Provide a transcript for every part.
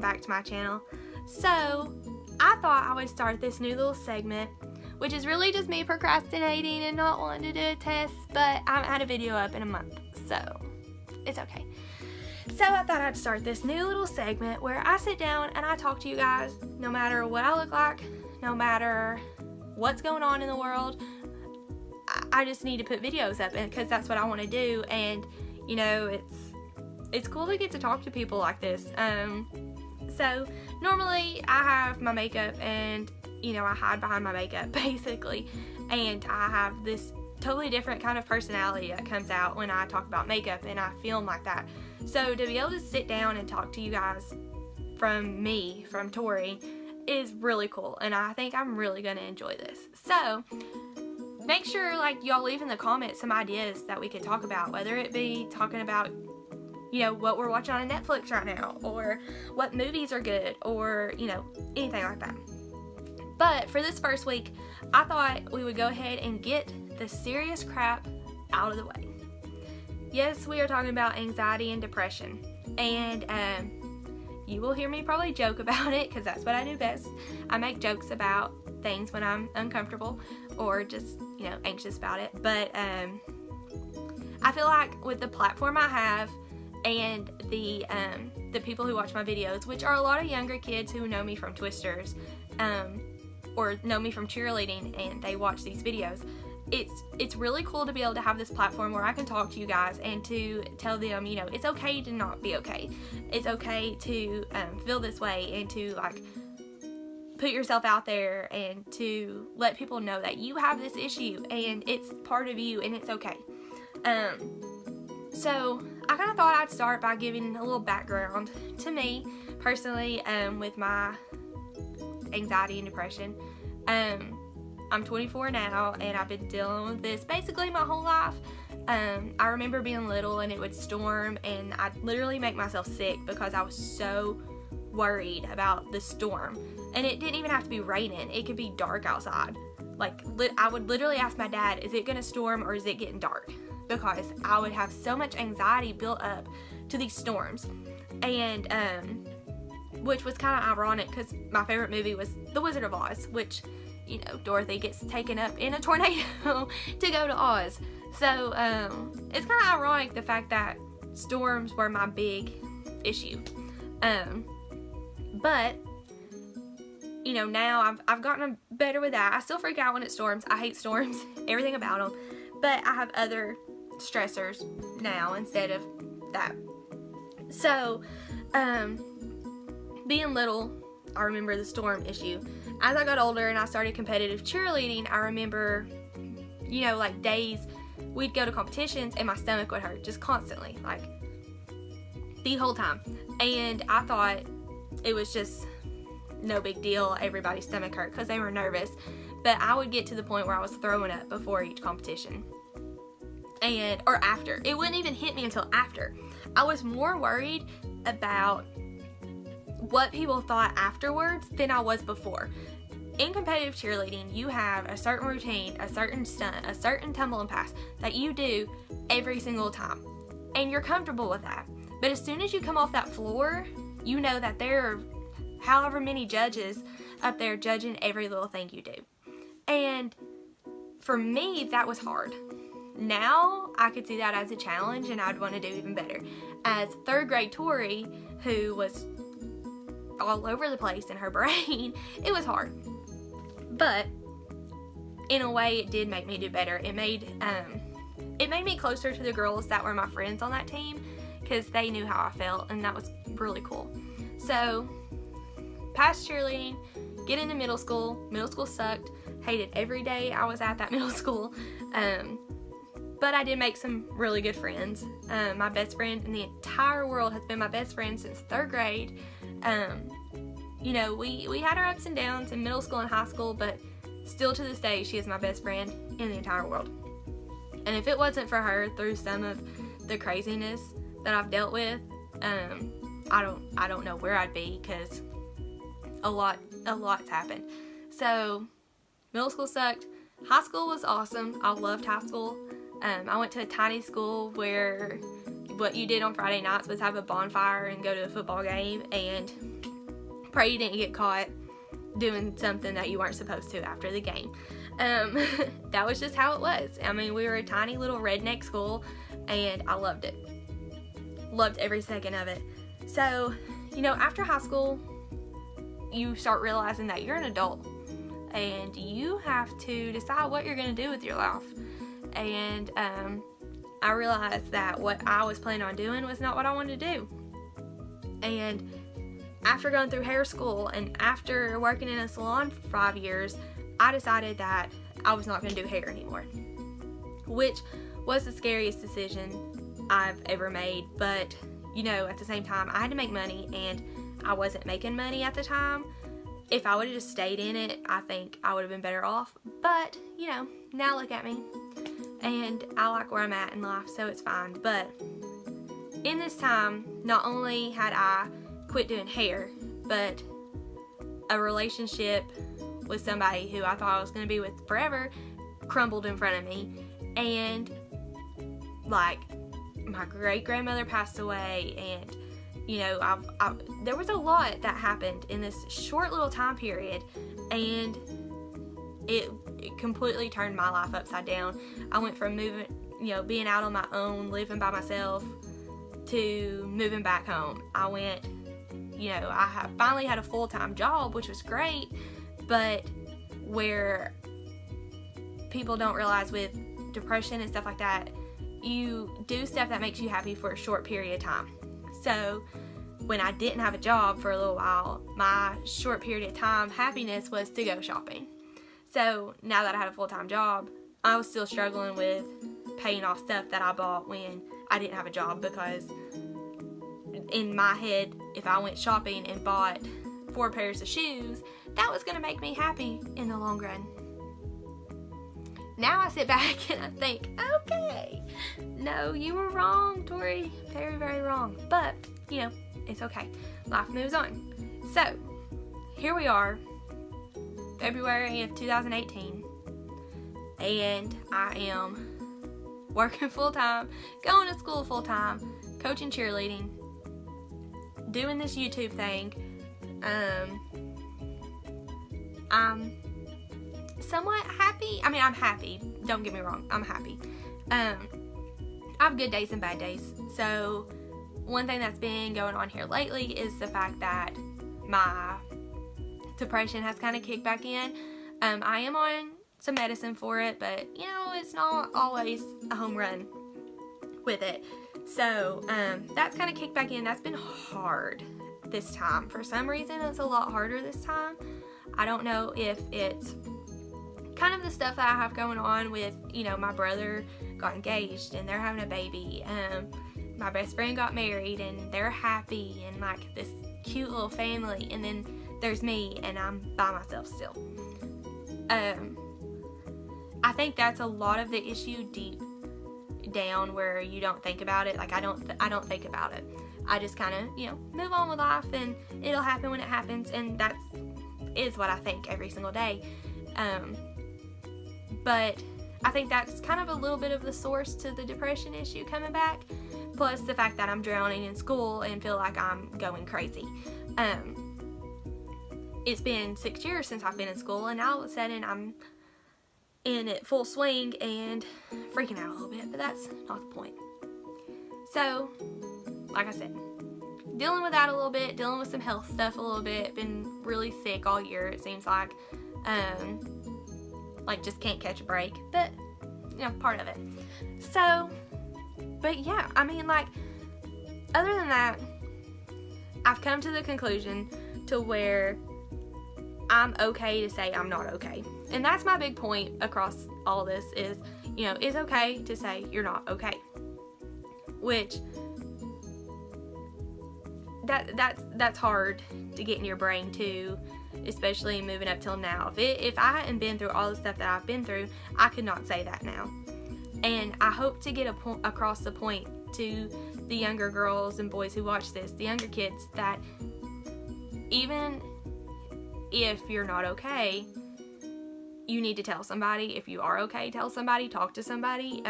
back to my channel. So I thought I would start this new little segment, which is really just me procrastinating and not wanting to do a test, but I haven't had a video up in a month, so it's okay. So I thought I'd start this new little segment where I sit down and I talk to you guys, no matter what I look like, no matter what's going on in the world. I just need to put videos up because that's what I want to do, and you know, it's cool to get to talk to people like this. So normally I have my makeup and, you know, I hide behind my makeup basically, and I have this totally different kind of personality that comes out when I talk about makeup and I film like that. So to be able to sit down and talk to you guys from me, from Tori, is really cool, and I think I'm really gonna enjoy this. So make sure, like, y'all leave in the comments some ideas that we could talk about, whether it be talking about, you know, what we're watching on Netflix right now, or what movies are good, or, you know, anything like that. But for this first week, I thought we would go ahead and get the serious crap out of the way. Yes, we are talking about anxiety and depression, and you will hear me probably joke about it because that's what I do best. I make jokes about things when I'm uncomfortable or just, you know, anxious about it. But I feel like with the platform I have and the people who watch my videos, which are a lot of younger kids who know me from Twisters, or know me from cheerleading, and they watch these videos, it's really cool to be able to have this platform where I can talk to you guys and to tell them, you know, it's okay to not be okay. It's okay to feel this way, and to, like, put yourself out there and to let people know that you have this issue and it's part of you and it's okay. So I kind of thought I'd start by giving a little background to me personally with my anxiety and depression. I'm 24 now, and I've been dealing with this basically my whole life. I remember being little and it would storm, and I'd literally make myself sick because I was so worried about the storm. And it didn't even have to be raining. It could be dark outside. Like, I would literally ask my dad, is it gonna storm or is it getting dark? Because I would have so much anxiety built up to these storms. And which was kind of ironic because my favorite movie was The Wizard of Oz, which, you know, Dorothy gets taken up in a tornado to go to Oz. So it's kind of ironic, the fact that storms were my big issue. But you know, now I've gotten better with that. I still freak out when it storms. I hate storms, everything about them. But I have other stressors now instead of that. So, being little, I remember the storm issue. As I got older and I started competitive cheerleading, I remember, you know, like days we'd go to competitions and my stomach would hurt just constantly, like the whole time. And I thought it was just no big deal. Everybody's stomach hurt because they were nervous. But I would get to the point where I was throwing up before each competition. Or after. It wouldn't even hit me until after. I was more worried about what people thought afterwards than I was before. In competitive cheerleading, you have a certain routine, a certain stunt, a certain tumble and pass that you do every single time. And you're comfortable with that. But as soon as you come off that floor, you know that there are however many judges up there judging every little thing you do. And for me, that was hard. Now, I could see that as a challenge and I'd want to do even better. As third grade Tori, who was all over the place in her brain, it was hard. But in a way, it did make me do better. It made me closer to the girls that were my friends on that team, because they knew how I felt, and that was really cool. So, past cheerleading, get into middle school. Middle school sucked. Hated every day I was at that middle school. But I did make some really good friends. My best friend in the entire world has been my best friend since third grade. You know, we had our ups and downs in middle school and high school, but still to this day, she is my best friend in the entire world. And if it wasn't for her through some of the craziness that I've dealt with, I don't know where I'd be, because a lot's happened. So middle school sucked. High school was awesome. I loved high school. I went to a tiny school where what you did on Friday nights was have a bonfire and go to a football game, and pray you didn't get caught doing something that you weren't supposed to after the game. That was just how it was. I mean, we were a tiny little redneck school, and I loved it. Loved every second of it. So, you know, after high school, you start realizing that you're an adult, and you have to decide what you're going to do with your life. And I realized that what I was planning on doing was not what I wanted to do. And after going through hair school and after working in a salon for 5 years, I decided that I was not going to do hair anymore, which was the scariest decision I've ever made. But, you know, at the same time, I had to make money, and I wasn't making money at the time. If I would have just stayed in it, I think I would have been better off. But, you know, now look at me, and I like where I'm at in life, so it's fine. But in this time, not only had I quit doing hair, but a relationship with somebody who I thought I was going to be with forever crumbled in front of me. And, like, my great-grandmother passed away, and, you know, there was a lot that happened in this short little time period, and it completely turned my life upside down. I went from moving, you know, being out on my own, living by myself, to moving back home. I went, you know, I finally had a full-time job, which was great, but where people don't realize with depression and stuff like that, you do stuff that makes you happy for a short period of time. So when I didn't have a job for a little while, my short period of time happiness was to go shopping. So now that I had a full-time job, I was still struggling with paying off stuff that I bought when I didn't have a job, because in my head, if I went shopping and bought 4 pairs of shoes, that was going to make me happy in the long run. Now I sit back and I think, okay, no, you were wrong, Tori. Very, very wrong. But, you know, it's okay. Life moves on. So, here we are, February of 2018, and I am working full-time, going to school full-time, coaching cheerleading, doing this YouTube thing. I'm somewhat happy. I mean, I'm happy. Don't get me wrong. I'm happy. I have good days and bad days. So, one thing that's been going on here lately is the fact that my depression has kind of kicked back in. I am on some medicine for it, but, you know, it's not always a home run with it. So, that's kind of kicked back in. That's been hard this time. For some reason, it's a lot harder this time. I don't know if it's kind of the stuff that I have going on with, you know, my brother got engaged and they're having a baby. My best friend got married and they're happy and like this cute little family. And then there's me and I'm by myself still. I think that's a lot of the issue deep down where you don't think about it. Like I don't think about it. I just kind of, you know, move on with life and it'll happen when it happens, and that is what I think every single day. But I think that's kind of a little bit of the source to the depression issue coming back, plus the fact that I'm drowning in school and feel like I'm going crazy. It's been 6 years since I've been in school, and all of a sudden I'm in it full swing and freaking out a little bit, but that's not the point. So, like I said, dealing with that a little bit, dealing with some health stuff a little bit, been really sick all year, it seems like just can't catch a break, but, you know, part of it. So, but yeah, I mean, like, other than that, I've come to the conclusion to where I'm okay to say I'm not okay. And that's my big point across all this is, you know, it's okay to say you're not okay. Which, that's hard to get in your brain too, especially moving up till now. If I hadn't been through all the stuff that I've been through, I could not say that now. And I hope to get across the point to the younger girls and boys who watch this, the younger kids, that even if you're not okay, you need to tell somebody. If you are okay, tell somebody, talk to somebody.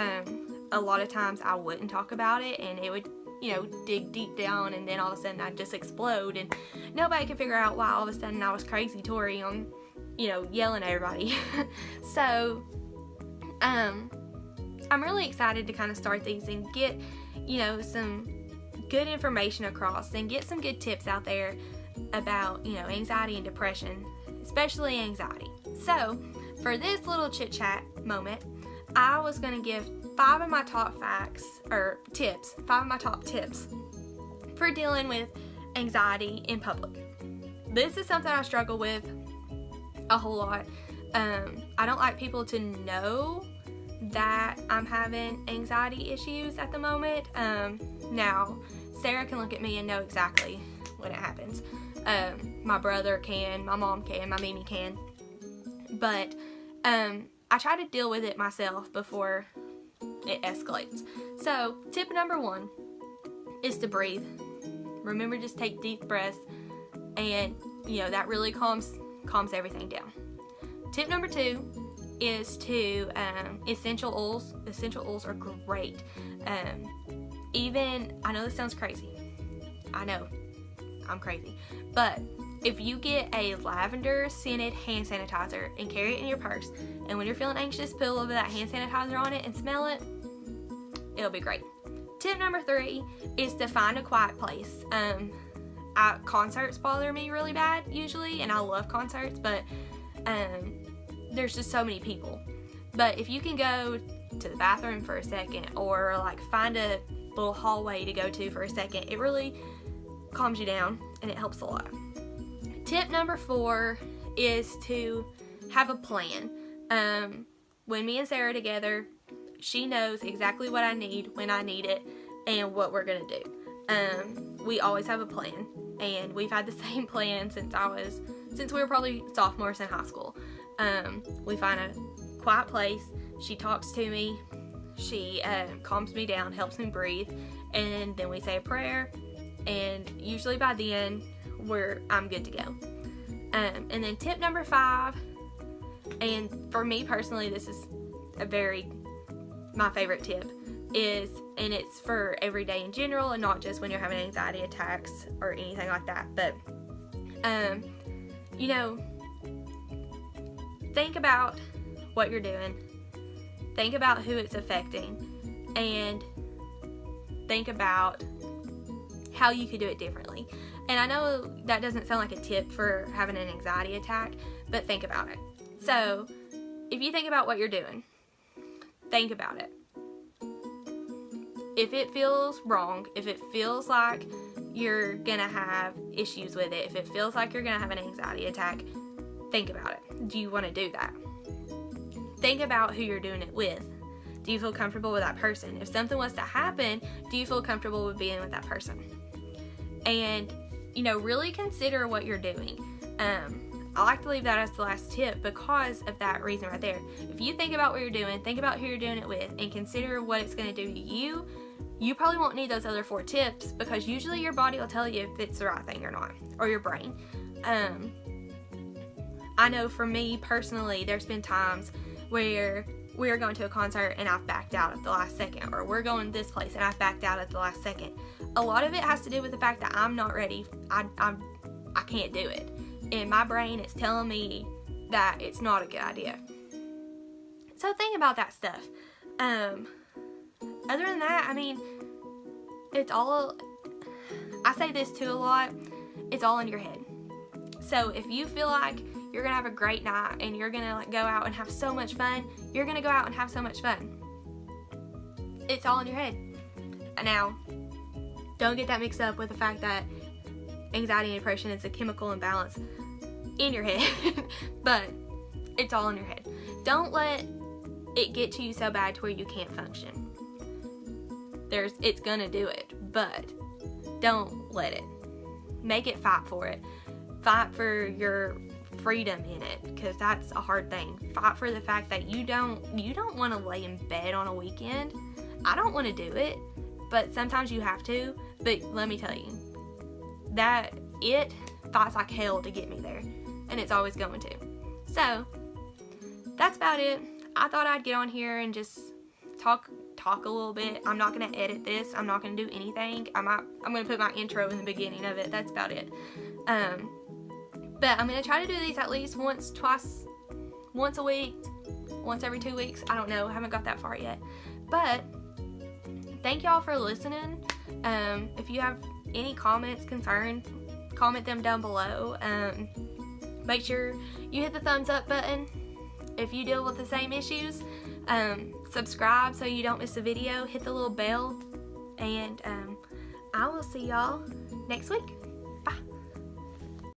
A lot of times I wouldn't talk about it, and it would dig deep down, and then all of a sudden I'd just explode, and nobody could figure out why all of a sudden I was crazy Tori on, yelling at everybody. So, I'm really excited to kind of start these and get, some good information across and get some good tips out there about, anxiety and depression, especially anxiety. So, for this little chit chat moment, I was going to give 5 of my top tips for dealing with anxiety in public. This is something I struggle with a whole lot. I don't like people to know that I'm having anxiety issues at the moment. Now, Sarah can look at me and know exactly when it happens. My brother can, my mom can, my Mimi can. But I try to deal with it myself before it escalates. So, tip number 1 is to breathe. Remember, just take deep breaths, and that really calms everything down. Tip number 2 is to essential oils. Essential oils are great. Even, I know this sounds crazy. I know, I'm crazy. But if you get a lavender scented hand sanitizer and carry it in your purse, and when you're feeling anxious, put a little bit of that hand sanitizer on it and smell it, it'll be great. Tip number 3 is to find a quiet place. Concerts bother me really bad usually, and I love concerts, but there's just so many people. But if you can go to the bathroom for a second, or like find a little hallway to go to for a second, it really calms you down and it helps a lot. Tip number 4 is to have a plan. When me and Sarah are together, she knows exactly what I need, when I need it, and what we're gonna do. We always have a plan, and we've had the same plan since we were probably sophomores in high school. We find a quiet place, she talks to me, she calms me down, helps me breathe, and then we say a prayer, and usually by the end, I'm good to go. And then tip number 5, and for me personally, this is my favorite tip, and it's for every day in general, and not just when you're having anxiety attacks or anything like that, but think about what you're doing, think about who it's affecting, and think about how you could do it differently. And I know that doesn't sound like a tip for having an anxiety attack, but think about it. So, if you think about what you're doing, think about it. If it feels wrong, if it feels like you're gonna have issues with it, if it feels like you're gonna have an anxiety attack, think about it. Do you want to do that? Think about who you're doing it with. Do you feel comfortable with that person? If something was to happen, do you feel comfortable with being with that person? And, really consider what you're doing. I like to leave that as the last tip because of that reason right there. If you think about what you're doing, think about who you're doing it with, and consider what it's going to do to you, you probably won't need those other 4 tips, because usually your body will tell you if it's the right thing or not, or your brain. I know for me personally, there's been times where we're going to a concert and I've backed out at the last second, or we're going this place and I've backed out at the last second. A lot of it has to do with the fact that I'm not ready. I can't do it. And my brain is telling me that it's not a good idea. So think about that stuff. Other than that, it's all, I say this too a lot, it's all in your head. So if you feel like you're going to have a great night and you're going to go out and have so much fun, you're going to go out and have so much fun. It's all in your head. Now, don't get that mixed up with the fact that anxiety and depression is a chemical imbalance in your head, but it's all in your head. Don't let it get to you so bad to where you can't function. It's gonna do it, but don't let it. Make it fight for it. Fight for your freedom in it, because that's a hard thing. Fight for the fact that you don't want to lay in bed on a weekend. I don't want to do it, but sometimes you have to. But let me tell you, that it fights like hell to get me there, and it's always going to. So that's about it. I thought I'd get on here and just talk talk a little bit. I'm not going to edit this. I'm not going to do anything. I'm going to put my intro in the beginning of it. That's about it. But I'm going to try to do these at least once a week, once every 2 weeks. I don't know. I haven't got that far yet. But thank y'all for listening. If you have any comments, concerns, comment them down below. Make sure you hit the thumbs up button if you deal with the same issues. Subscribe so you don't miss a video. Hit the little bell. And I will see y'all next week.